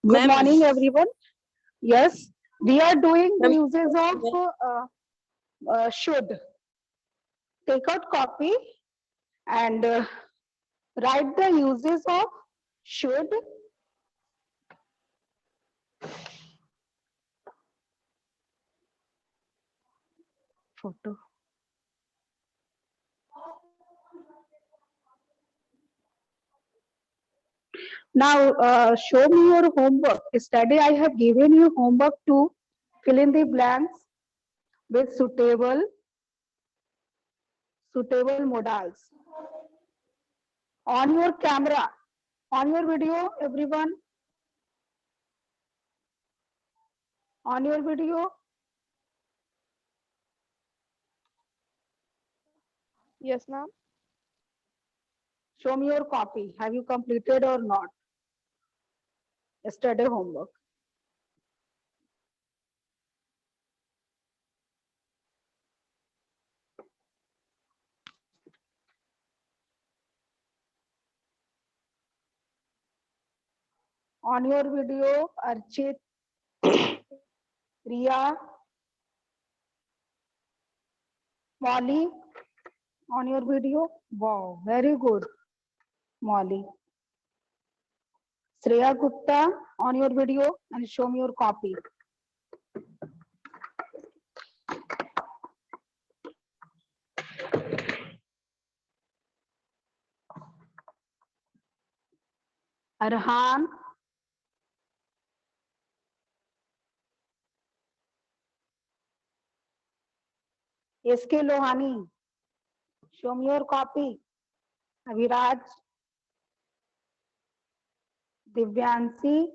Good Ma'am. morning, everyone. Yes, we are doing the Ma'am. uses of should. Take out copy and write the uses of should. Photo. Now, show me your homework. Yesterday, I have given you homework to fill in the blanks with suitable modals. On your camera, on your video, everyone. On your video. Yes, ma'am. Show me your copy. Have you completed or not? Yesterday homework. On your video, Archit, Riya, Molly, on your video. Wow, very good, Molly. Shreya Gupta, on your video and show me your copy. Arhan, SK Lohani, show me your copy. Aviraj, Divyansi,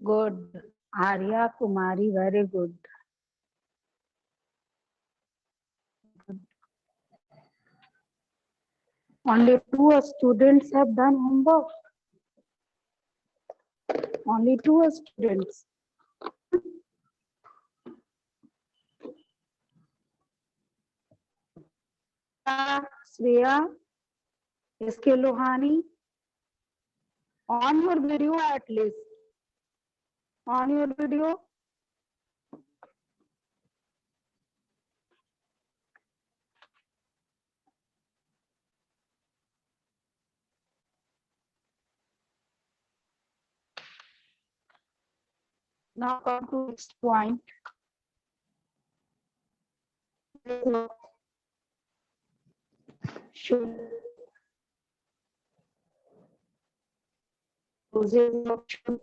good. Arya Kumari, very good. Only 2 students have done homework. Only 2 students. Shreya, SK Lohani, on your video at least. On your video. Now come to next point. Should uses of should.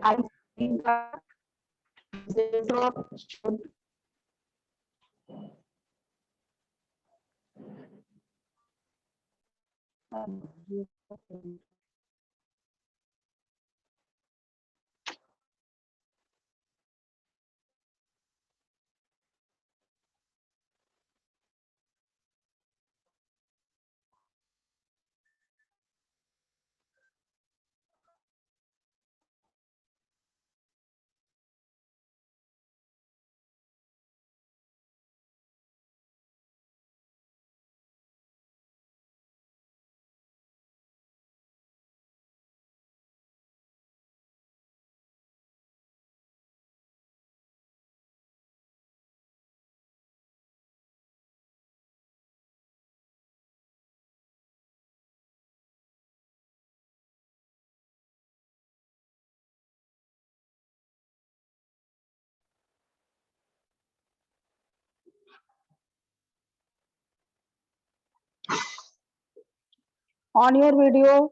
I see the uses of should. On your video,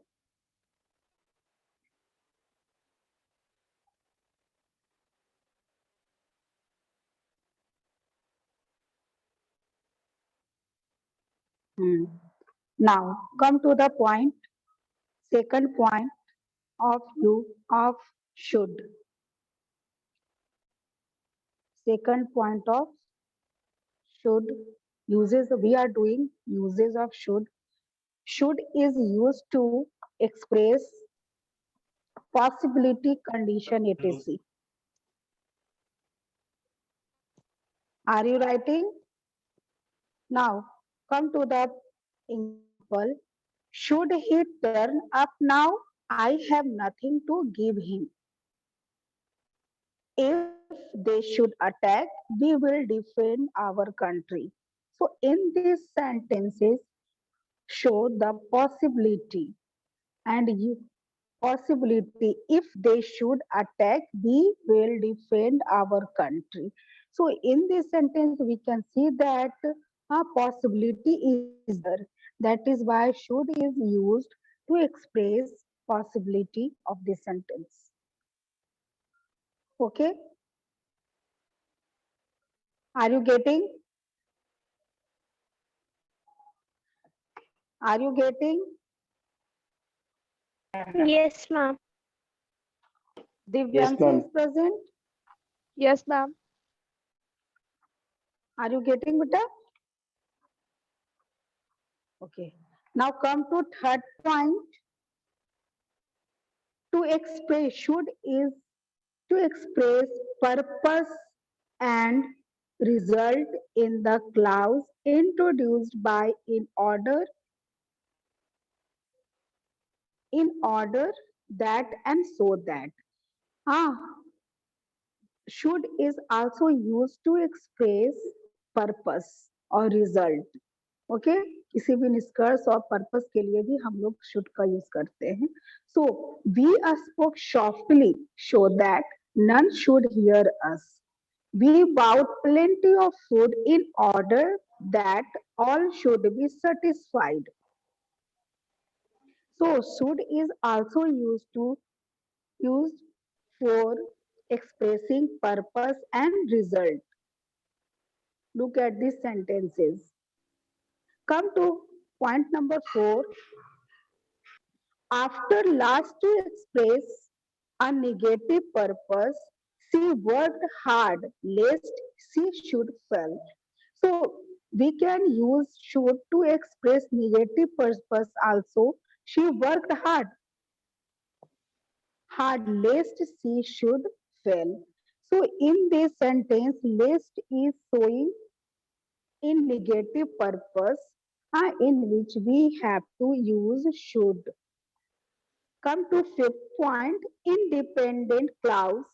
hmm. Now come to the point, second point of you of should. Second point of should uses we are doing uses of should. Should is used to express possibility, condition, etc. Are you writing? Now come to the example. Should he turn up now? I have nothing to give him. If they should attack, we will defend our country. So in these sentences show the possibility and possibility if they should attack, we will defend our country. So in this sentence we can see that a possibility is there. That is why should is used to express possibility of the sentence. Okay, are you getting? Are you getting? Yes, ma'am. Yes, Divyanshi ma'am. is present. Yes, ma'am. Are you getting, beta? Okay. Now come to third point. To express should is to express purpose and result in the clause introduced by in order that and so that. Ah, should is also used to express purpose or result. Okay किसी भी निष्कर्ष और purpose के लिए भी हम लोग should का यूज करते हैं so we spoke softly so that none should hear us. We bought plenty of food in order that all should be satisfied. So should is also used for expressing purpose and result. Look at these sentences. Come to point number 4. After last to express a negative purpose, she worked hard lest she should fail. So we can use should to express negative purpose also. She worked hard lest she should fail. So in this sentence, lest is showing in negative purpose in which we have to use should. Come to fifth point, independent clause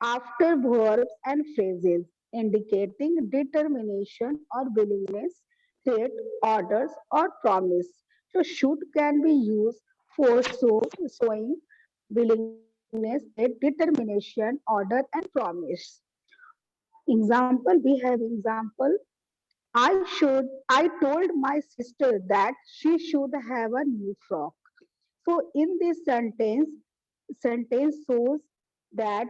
after verbs and phrases indicating determination or willingness, threat, orders, or promise. So should can be used for showing willingness, threat, determination, order, and promise. Example, we have example. I told my sister that she should have a new frock. So in this sentence shows that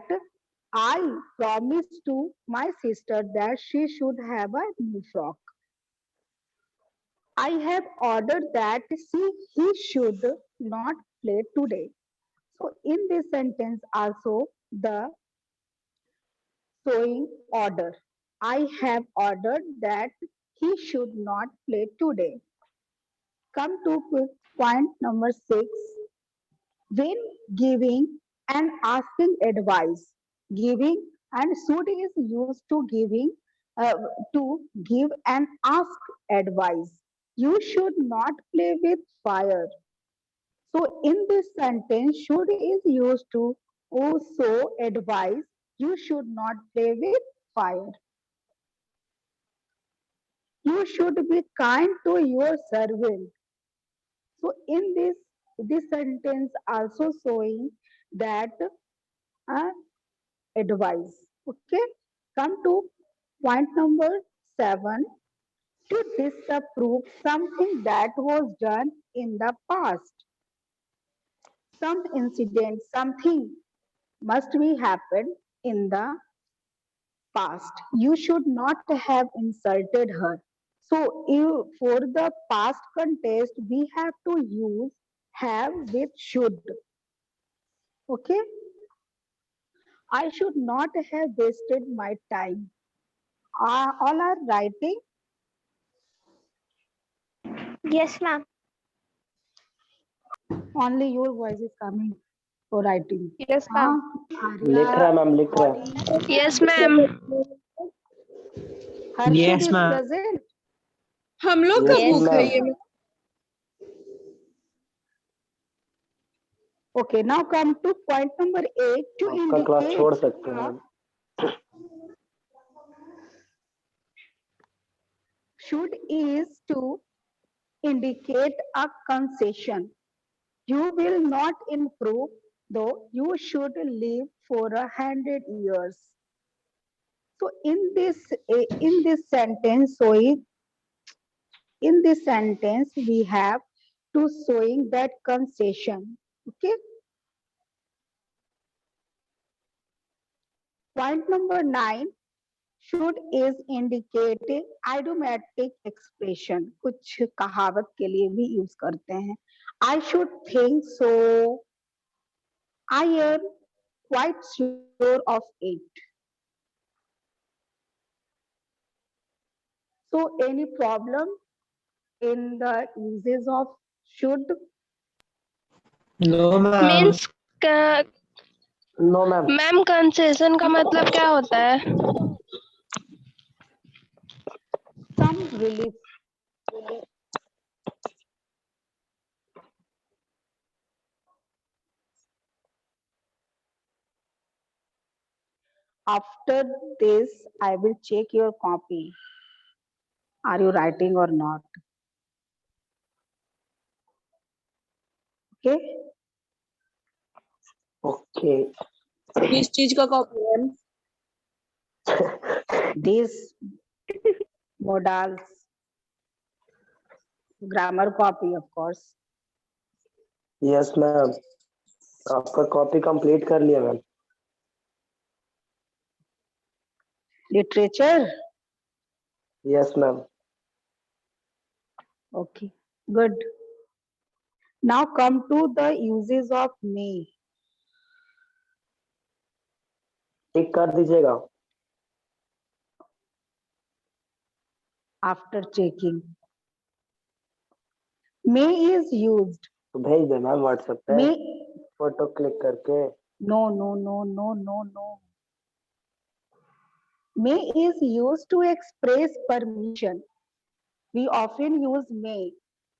I promised to my sister that she should have a new frock. I have ordered that he should not play today. So in this sentence also the sewing order. I have ordered that he should not play today. Come to point number 6. When giving and asking advice, giving and should is used to giving uh, to give and ask advice. You should not play with fire. So in this sentence, should is used to also advise you should not play with fire. You should be kind to your servant. So in this sentence also showing that uh, advice. Okay, come to point number 7. To disapprove something that was done in the past. Some incident, something must be happened in the past. You should not have insulted her. So for the past contest, we have to use have with should. Okay. I should not have wasted my time. All are writing. Yes, ma'am. Only your voice is coming for writing. Yes, ma'am. लिख Arya, रहा है ma'am, लिख रहा है। Yes, ma'am. Harshit Yes, is ma'am. present. हम लोग का yes Yes. Book है मैम। ये। Okay, now come to point number 8 to आपका क्लास indicate छोड़ सकते हैं ma'am. should is to indicate a concession. You will not improve, though you should live for 100 years. So in this sentence, in this sentence we have to showing that concession. Okay. Point number 9. Should is indicate idiomatic expression. कुछ कहावत के लिए भी use करते हैं. I should think so. I am quite sure of it. So any problem in the uses of should? No, ma'am. Means no ma'am. Ma'am concession का मतलब क्या होता है? Some relief. After this, I will check your copy. Are you writing or not? Okay. Okay. किस चीज का copy है? These modals, grammar copy, of course. Yes ma'am. आपका कॉपी कंप्लीट कर लिया ma'am. Literature. Yes ma'am. Okay, good. Now come to the uses of may. टिक कर दीजिएगा। After checking. May is used. तो भेज दे मैम व्हाट्सएप पे May. Photo click करके। No, no, no, no, no, no. May is used to express permission. We often use may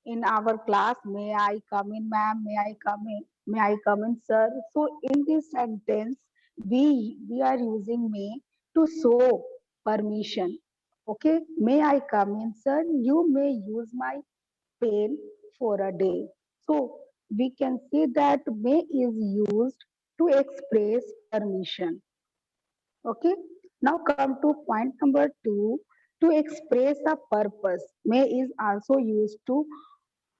in our class. May I come in, ma'am? May I come in? May I come in, sir? So in this sentence, we are using may to show permission. Okay, may I come in, sir? You may use my pen for a day. So we can see that may is used to express permission. Okay, now come to point number 2. To express a purpose. May is also used to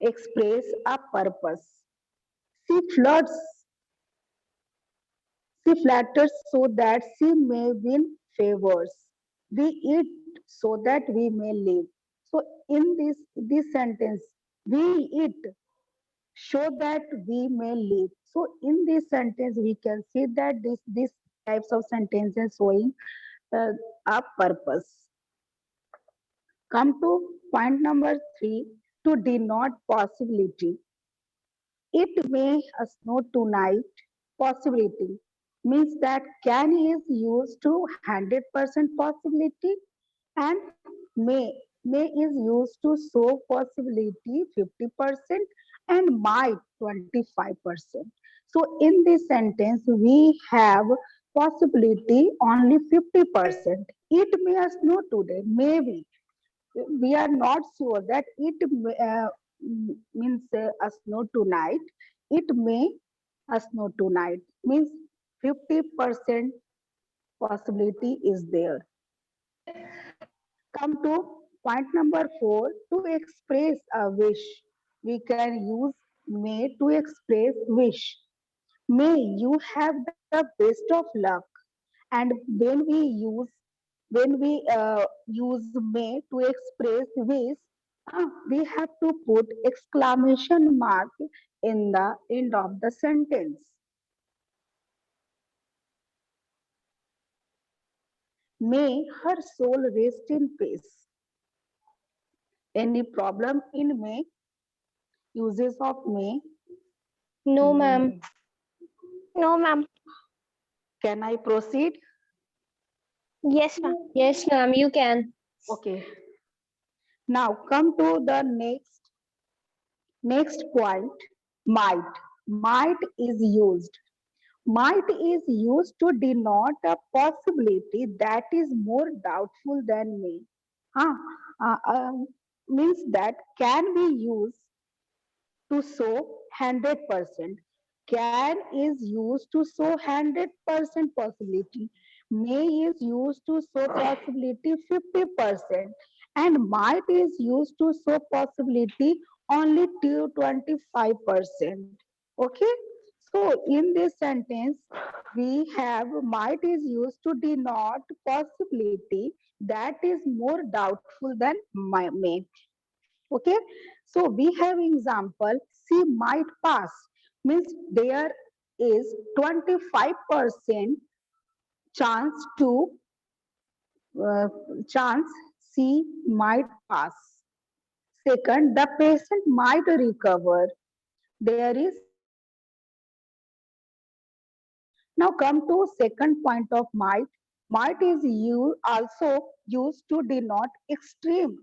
express a purpose. She flirts She flatters so that she may win favors. We eat so that we may live. So in this sentence, we eat so that we may live. So in this sentence, we can see that this types of sentences showing uh, a purpose. Come to point number 3, to denote possibility. It may snow tonight. Possibility means that can is used to 100% possibility, and may may is used to show possibility 50% and might 25%. So in this sentence we have possibility only 50%. It may snow today, maybe. We are not sure that it means a snow tonight. It may a snow tonight means 50% possibility is there. Come to point number 4, to express a wish. We can use may to express wish. May you have the best of luck. And when we use may to express wish, we have to put exclamation mark in the end of the sentence. May her soul rest in peace. Any problem in may? Uses of may? No, ma'am. No, ma'am. Can I proceed? Yes, ma'am. Yes, ma'am. You can. Okay. Now come to the next point. Might. Might is used. Might is used to denote a possibility that is more doubtful than may. Huh? Uh, uh, Means that can be used to show 100%. Can is used to show 100% possibility. May is used to show possibility 50%. And might is used to show possibility only to 25%. Okay? So in this sentence, we have might is used to denote possibility that is more doubtful than may. Okay, so we have example, she might pass, means there is 25% chance to chance she might pass. Second, the patient might recover. There is 50% chance. Now come to second point of might. Might is also used to denote extreme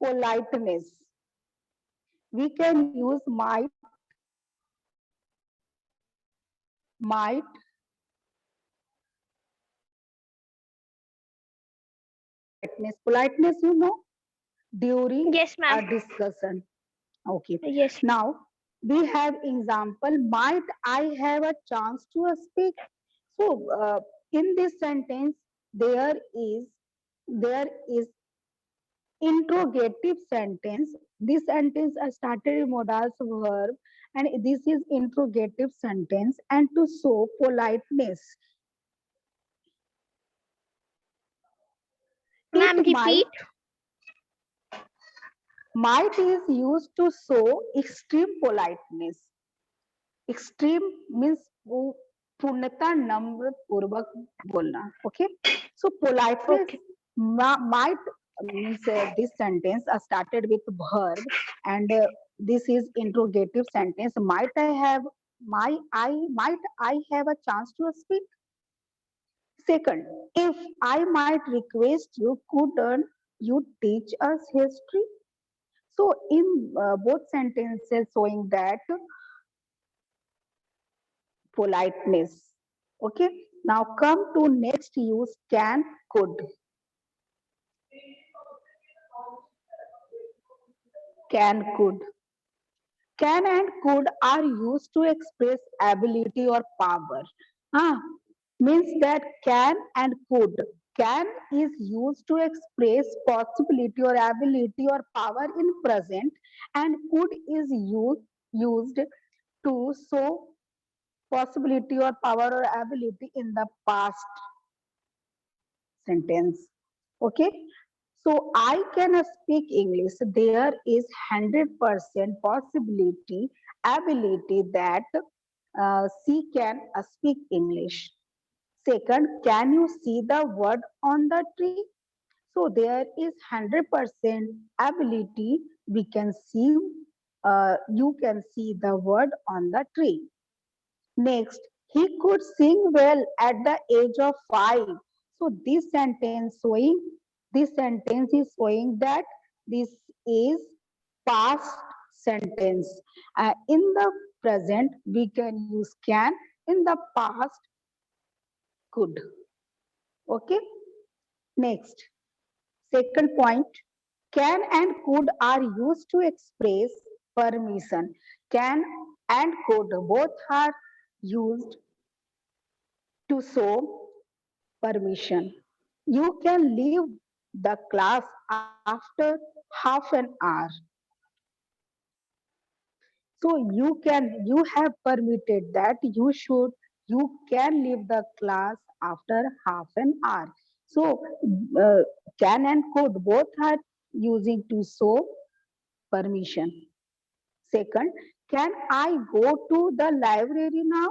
politeness. We can use might politeness, you know, during Yes, a ma'am. discussion. Okay. Yes. Now we have example, might I have a chance to speak? So in this sentence, there is interrogative sentence. This sentence started in modals verb, and this is interrogative sentence. And to show politeness, Ma'am, it repeat. might is used to show extreme politeness. Extreme means वो पूर्णता नम्र पूर्वक बोलना. Okay, so politeness Okay. might means this sentence started with verb, and this is interrogative sentence. Might I have a chance to speak? Second, if I might request you, couldn't you teach us history? So in both sentences showing that politeness. Okay. Now come to next use, can, could. Can, could. Can and could are used to express ability or power. Ah, means that can and could. Can is used to express possibility or ability or power in present, and could is used to show possibility or power or ability in the past sentence. Okay. So I can speak English. There is 100% possibility, ability that she can speak English. Second, can you see the word on the tree? So there is 100% ability we can see, you can see the word on the tree. Next, he could sing well at the age of 5. So this sentence is showing that this is past sentence. In the present, we can use can. In the past, could. Okay. Next, second point, can and could are used to express permission. Can and could both are used to show permission. You can leave the class after half an hour. So you have permitted that you can leave the class after half an hour. So uh, can and could both are using to show permission. Second, can I go to the library now?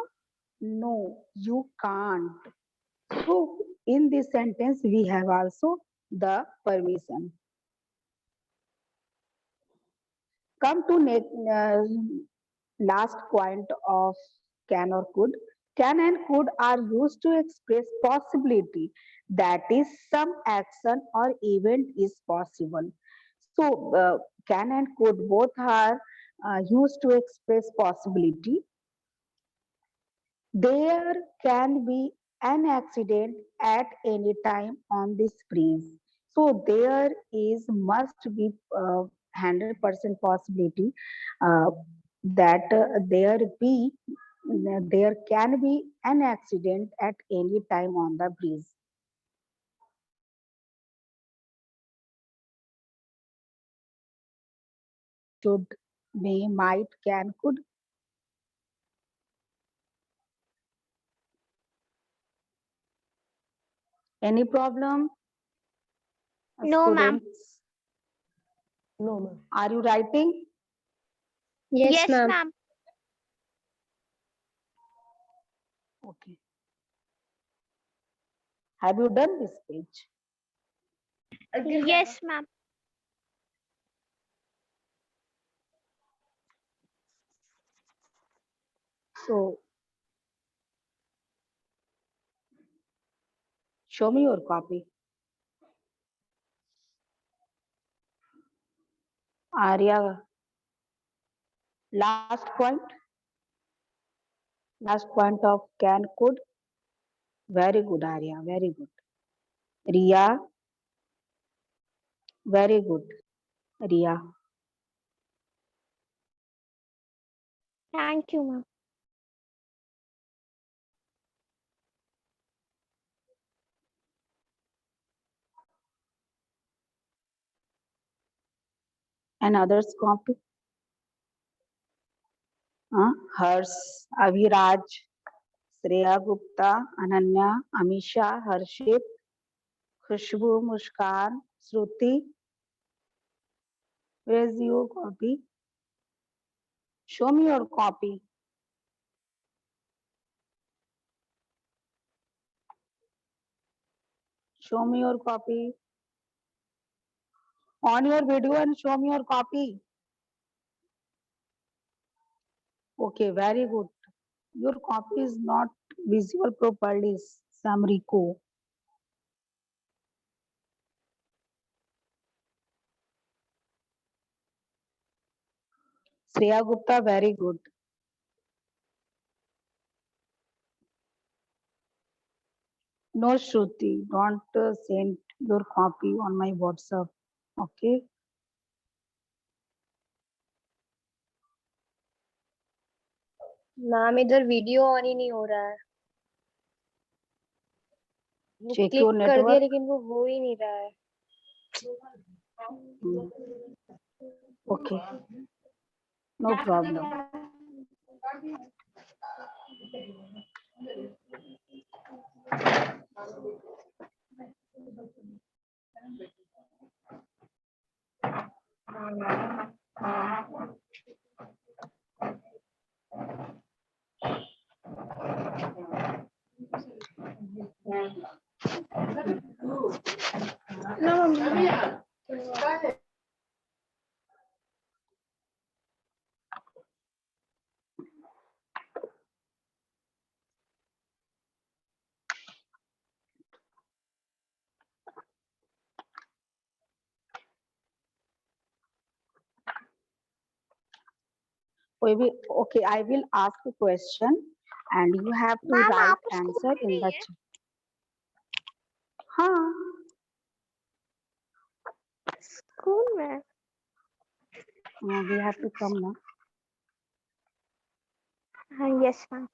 No, you can't. So in this sentence, we have also the permission. Come to last point of can or could. Can and could are used to express possibility, that is some action or event is possible. So can and could both are used to express possibility. There can be an accident at any time on this bridge. So there is must be 100% possibility uh, that there can be an accident at any time on the bridge. Should, may, might, can, could. Any problem, No, ma'am. students? No, ma'am. Are you writing? Yes, Yes, ma'am. ma'am. Okay. Have you done this page? Yes, ma'am. So show me your copy. Arya, last point. Last point of can could. Very good, Arya. Very good. Ria, very good. Ria. Thank you, ma'am. And others copy. Hers, Aviraj, Shreya Gupta, Ananya, Amisha, Harshit, Khushbu, Muskan, Shruti. Where is your copy? Show me your copy. Show me your copy. On your video and show me your copy. Okay, very good. Your copy is not visible properly, Samriko. Shreya Gupta, very good. No, Shruti, don't send your copy on my WhatsApp. Okay. Ma'am इधर video on ही नहीं हो रहा है। वो Check click your कर दिया network. लेकिन वो हो ही नहीं रहा है। Okay. No problem. No, ma'am. We will, okay, I will ask a question and you have to Ma'am, write आप स्कूल answer में in the नहीं है? chat. हाँ, स्कूल में? we have to come now. हाँ, yes ma'am.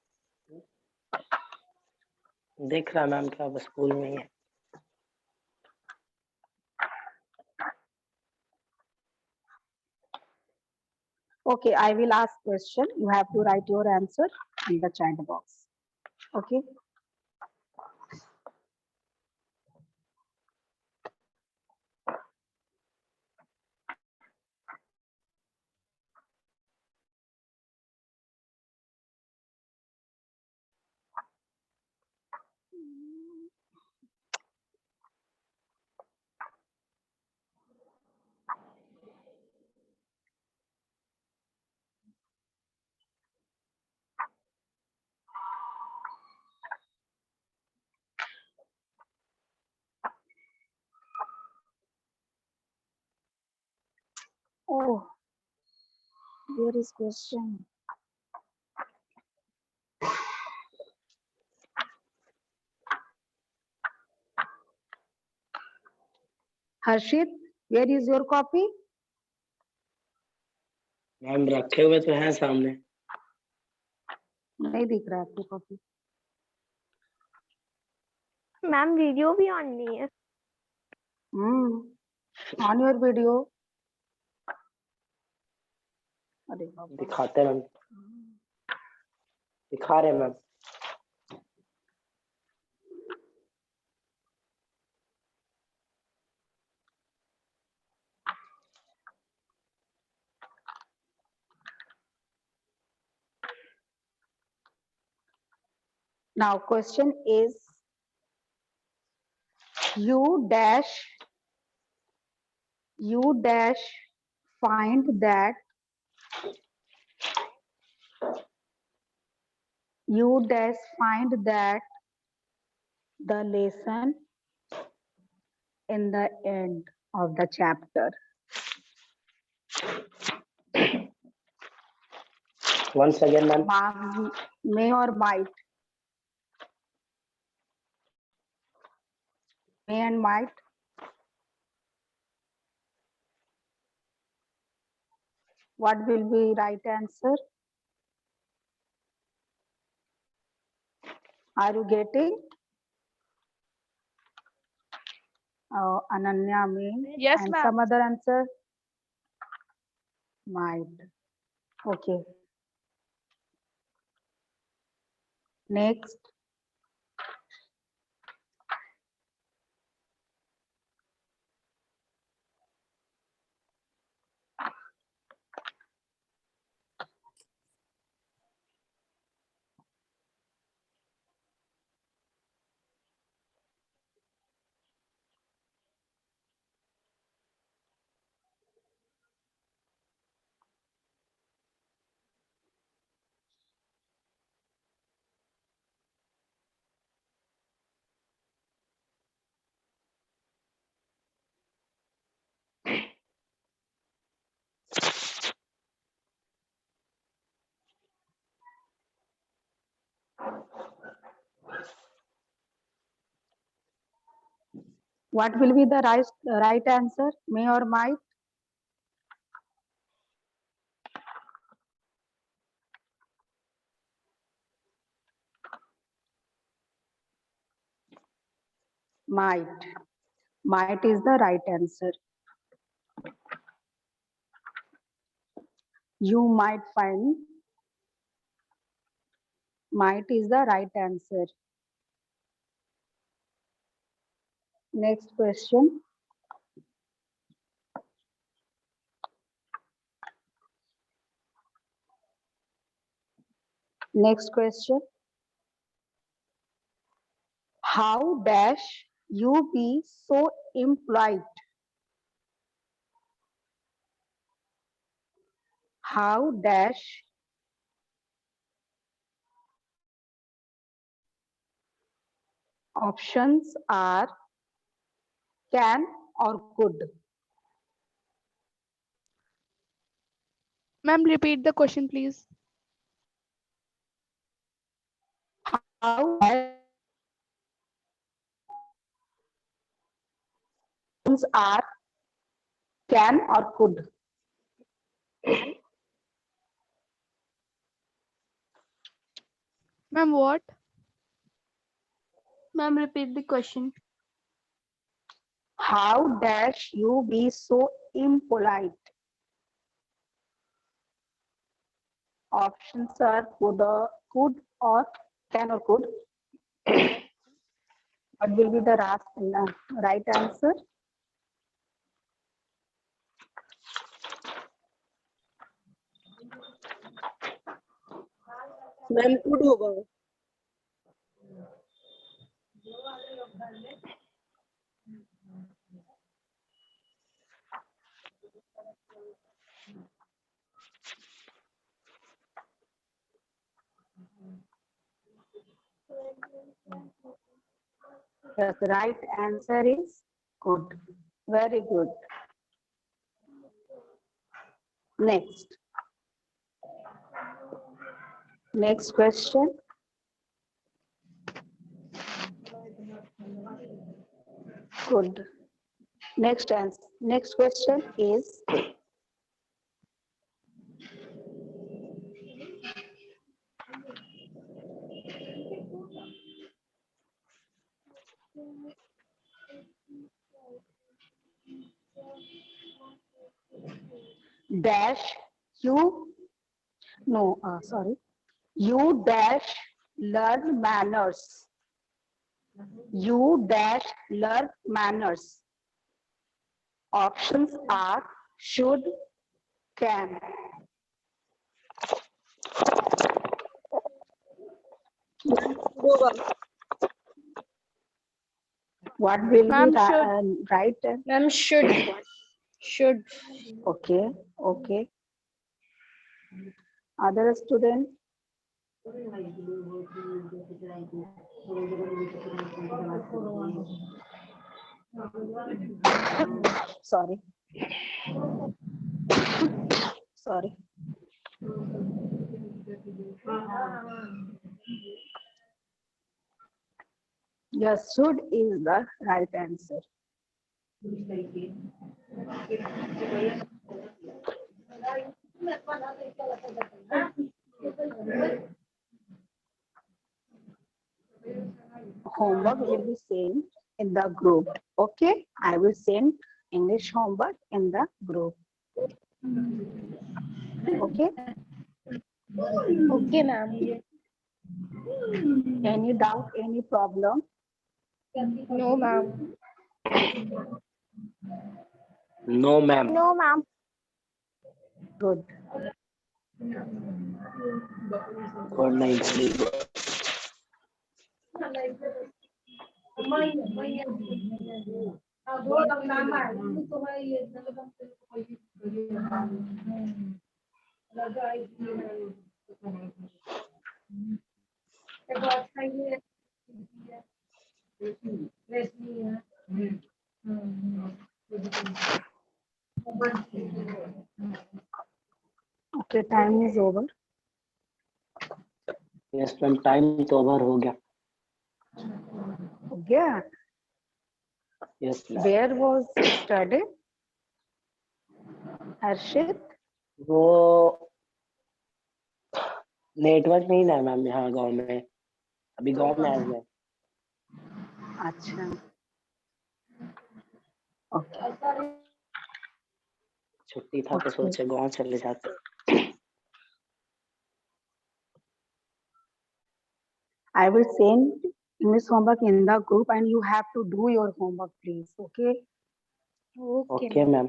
देख रहा ma'am क्या बस स्कूल में ही है। Okay, I will ask question. You have to write your answer in the chat box. Okay. Oh, where is question? Harshit, where is your copy? Ma'am रखे हुए तो हैं सामने। नहीं दिख रहा है आपकी कॉपी। मैम वीडियो भी ऑन नहीं है। On your video. अरे बाबा। दिखाते हैं मैम, दिखा रहे हैं ma'am. Now question is you dash find that the lesson in the end of the chapter. Once again ma'am. May or might? May and might? What will be right answer? Are you getting? Ananya, may. Yes, And ma'am. some other answer? Might. Okay. Next. What will be the right answer? May or might? Might. Might is the right answer. You might find Might is the right answer. Next question. Next question. How dash you be so impolite? How dash options are can or could? Ma'am, repeat the question, please. How dash options are can or could? Ma'am, what? Ma'am, repeat the question. How dash you be so impolite? Options are could or can or could. What will be the right answer? Ma'am could होगा। Yes, the right answer is could. Very good. Next. Next question. Good. Next question is dash you no sorry you dash learn manners. You dash learn manners. Options are should, can. Ma'am could होगा। What will Ma'am, be right? Ma'am, should. Should. Okay, okay. Other student? Sorry. Sorry. Yes, should is the right answer. Homework will be sent in the group. Okay, I will send English homework in the group. Okay. Okay, ma'am. Any doubt, any problem? No, ma'am. No, ma'am. No, ma'am. Good. Good night, sleep. Okay, time is over. Yes, ma'am. Time तो over हो गया. Yeah. Yes, ma'am. Where was study? Harshit? वो network नहीं ना ma'am यहाँ गांव में. अभी गांव में आए हैं. अच्छा. Okay. छुट्टी था तो सोचे गांव चले जाते. I will send English homework in the group and you have to do your homework, please. Okay. Okay, Okay, ma'am. ma'am.